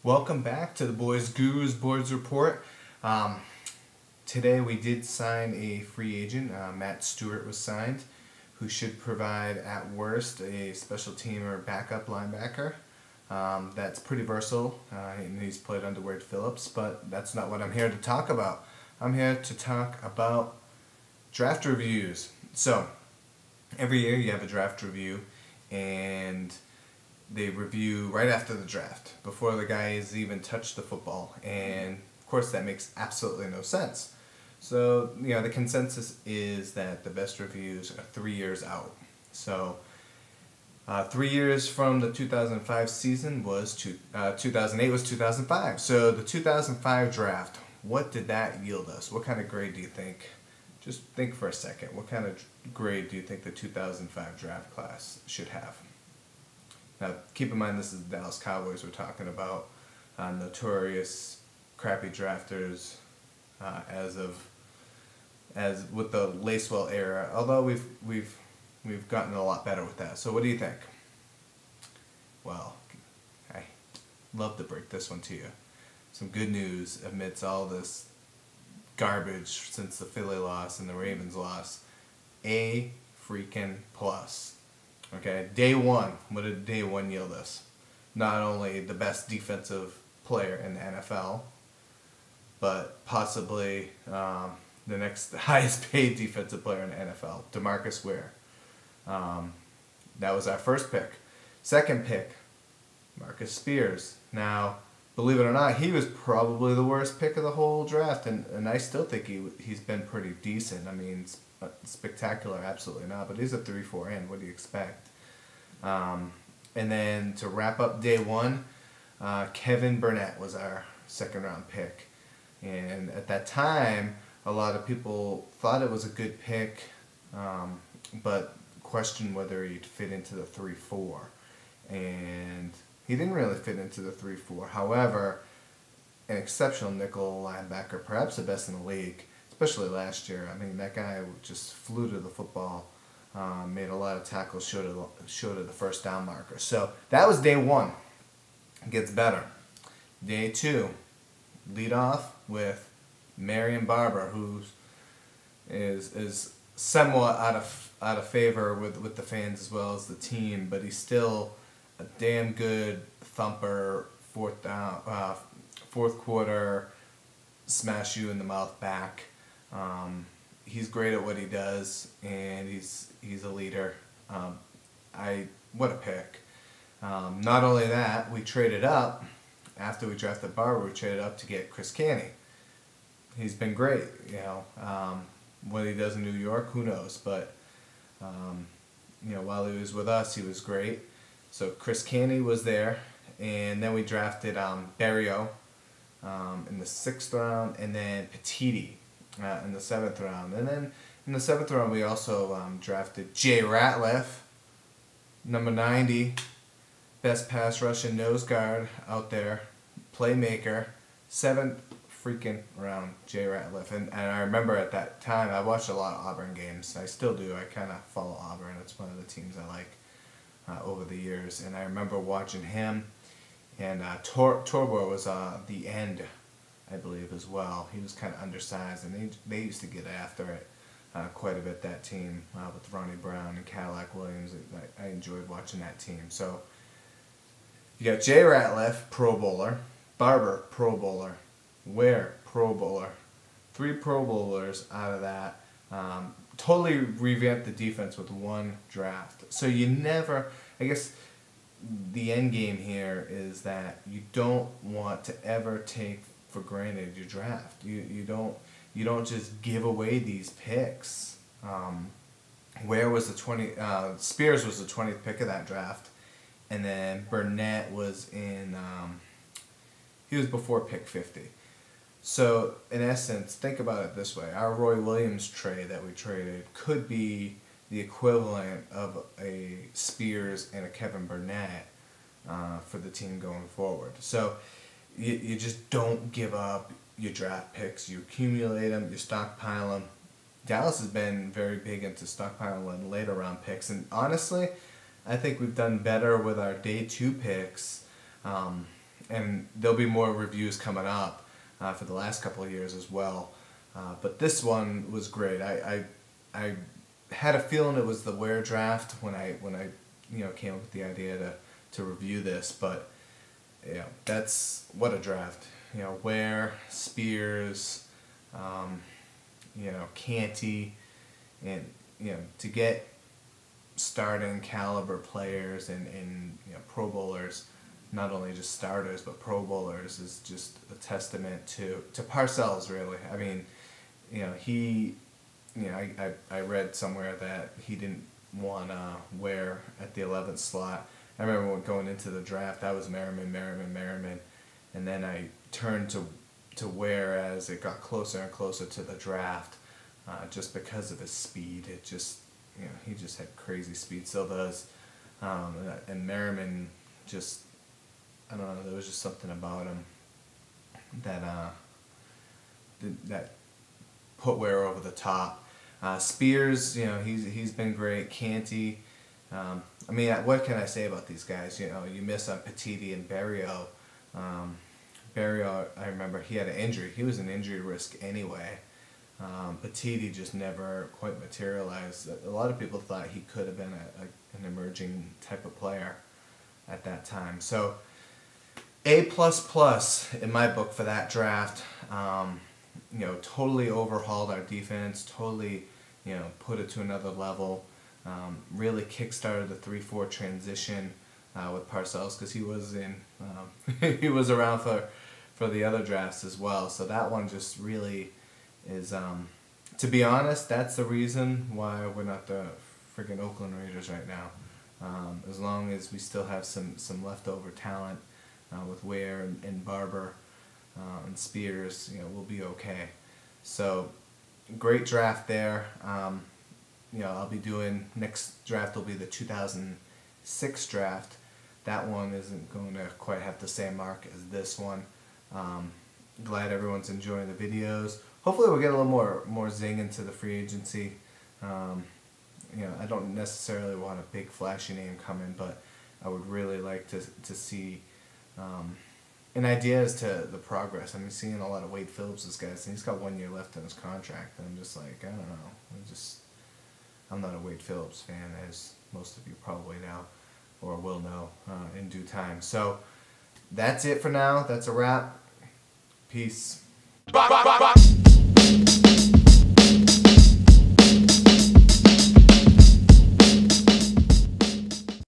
Welcome back to the Boyzguru's Boards Report. Today we did sign a free agent. Matt Stewart was signed, who should provide at worst a special team or backup linebacker. That's pretty versatile, and he's played under Wade Phillips, but that's not what I'm here to talk about. I'm here to talk about draft reviews. So, every year you have a draft review, and they review right after the draft, before the guy has even touched the football, and of course that makes absolutely no sense. So, the consensus is that the best reviews are 3 years out. So, 3 years from the 2005 season was 2008 was 2005. So the 2005 draft, what did that yield us? What kind of grade do you think? Just think for a second. What kind of grade do you think the 2005 draft class should have? Now, keep in mind this is the Dallas Cowboys we're talking about. Notorious crappy drafters as with the Lacewell era. Although we've gotten a lot better with that. So what do you think? Well, I love to break this one to you. Some good news amidst all this garbage since the Philly loss and the Ravens loss. A freaking plus. Okay, day one. What did day one yield us? Not only the best defensive player in the NFL, but possibly the next highest paid defensive player in the NFL, DeMarcus Ware. That was our first pick. Second pick, Marcus Spears. Now, believe it or not, he was probably the worst pick of the whole draft, and I still think he's been pretty decent. I mean, spectacular, absolutely not, but he's a 3-4 end. What do you expect? And then to wrap up day one, Kevin Burnett was our second round pick. And at that time, a lot of people thought it was a good pick, but questioned whether he'd fit into the 3-4. And he didn't really fit into the 3-4. However, an exceptional nickel linebacker, perhaps the best in the league, especially last year. I mean, that guy just flew to the football, made a lot of tackles, showed to the first down marker. So that was day one. It gets better. Day two, lead off with Marion Barber, who is somewhat out of favor with the fans as well as the team, but he's still a damn good thumper, fourth quarter, smash you in the mouth back. He's great at what he does, and he's a leader. What a pick. Not only that, we traded up after we drafted Barber. We traded up to get Chris Canty. He's been great. What he does in New York, who knows? But while he was with us, he was great. So Chris Canty was there, and then we drafted Beriault in the 6th round, and then Pettiti in the 7th round. And then in the 7th round, we also drafted Jay Ratliff, number 90, best pass rushing nose guard out there, playmaker, 7th freaking round, Jay Ratliff. And I remember at that time, I watched a lot of Auburn games. I still do. I kind of follow Auburn. It's one of the teams I like over the years. And I remember watching him. And Tolbert was the end, I believe, as well. He was kind of undersized, and they used to get after it quite a bit, that team, with Ronnie Brown and Cadillac Williams. I enjoyed watching that team. So you got Jay Ratliff, Pro Bowler, Barber, Pro Bowler, Ware, Pro Bowler, 3 Pro Bowlers out of that. Totally revamped the defense with one draft. So you never, I guess, the end game here is that you don't want to ever take for granted your draft. You don't just give away these picks. Ware was the Spears was the 20th pick of that draft, and then Burnett was he was before pick 50. So in essence, think about it this way: our Roy Williams trade that we traded could be the equivalent of a Spears and a Kevin Burnett for the team going forward. So you just don't give up your draft picks. You accumulate them, you stockpile them. Dallas has been very big into stockpiling later round picks, and honestly, I think we've done better with our day 2 picks and there'll be more reviews coming up for the last couple of years as well. But this one was great. I had a feeling it was the Ware draft when I came up with the idea to review this, but that's what a draft. Ware, Spears, Canty, and to get starting caliber players and Pro Bowlers, not only just starters but Pro Bowlers, is just a testament to Parcells, really. I mean, I read somewhere that he didn't want Ware at the 11th slot. I remember when going into the draft, that was Merriman, and then I turned to Ware as it got closer and closer to the draft, just because of his speed. It just, he just had crazy speed, still does, and Merriman just, I don't know, there was just something about him that put Ware over the top. Spears, he's been great. Canty, I mean, what can I say about these guys? You miss on Pettiti and Beriault. Beriault, I remember he had an injury. He was an injury risk anyway. Pettiti just never quite materialized. A lot of people thought he could have been an emerging type of player at that time. So A++ in my book for that draft. Totally overhauled our defense. Totally, put it to another level. Really kickstarted the 3-4 transition with Parcells, because he was he was around for the other drafts as well. So that one just really is, to be honest, that's the reason why we're not the freaking Oakland Raiders right now. As long as we still have some leftover talent with Ware and Barber and Spears, we'll be okay. So great draft there. I'll be doing, next draft will be the 2006 draft. That one isn't going to quite have the same mark as this one. Glad everyone's enjoying the videos. Hopefully we'll get a little more zing into the free agency. I don't necessarily want a big flashy name coming, but I would really like to see an idea as to the progress. I'm seeing a lot of Wade Phillips' guys, and he's got 1 year left in his contract, and I'm just like, I don't know. I'm not a Wade Phillips fan, as most of you probably know, or will know in due time. So that's it for now. That's a wrap. Peace.